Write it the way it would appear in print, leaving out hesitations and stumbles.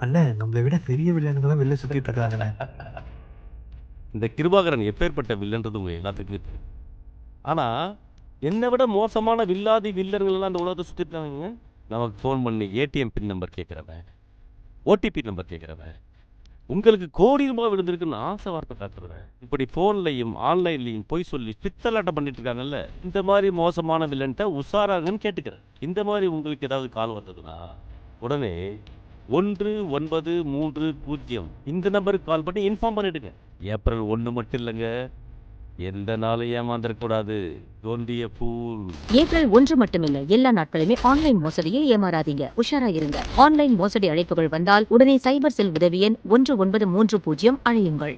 அண்ணே நம்மளை விட பெரிய வில்லனுங்க தான் வெளில சுத்திட்டு இருக்காங்கண்ணே. இந்த கிருபாகரன் எப்பேற்பட்ட வில்லன்றது உங்க எல்லாத்துக்குமே தெரியும். ஆனா என்னை விட மோசமான வில்லாதி வில்லர்கள்லாம் அந்த உலகத்தை சுத்திட்டு இருக்காங்க. நமக்கு ஃபோன் பண்ணி ஏடிஎம் பின் நம்பர் கேட்குறவன், ஓடிபி நம்பர் கேட்குறவன், உங்களுக்கு கோடி ரூபாய் விழுந்திருக்குன்னு ஆசை வார்த்தை காட்டுறவன், இப்படி ஃபோன்லையும் ஆன்லைன்லையும் போய் சொல்லி பித்தலாட்டம் பண்ணிட்டு இருக்காங்கல்ல, இந்த மாதிரி மோசமான வில்லன்ட்ட உஷாராகன்னு கேட்டுக்கிறேன். இந்த மாதிரி உங்களுக்கு ஏதாவது கால் வந்ததுன்னா உடனே 1930 இந்த நம்பருக்கு கால் பண்ணி இன்ஃபார்ம் பண்ணிடுங்க. ஏப்ரல் 1 மட்டும் இல்லைங்க, எந்த நாளும் ஏமாந்துடக்கூடாது. Don't be a fool. April 1 மட்டுமில்ல, எல்லா நாட்களுமே ஆன்லைன் மோசடியை ஏமாறாதீங்க. உஷாரா இருங்க. ஆன்லைன் மோசடி அழைப்புகள் வந்தால் உடனே சைபர் செல் உதவி எண் 1930 அழையுங்கள்.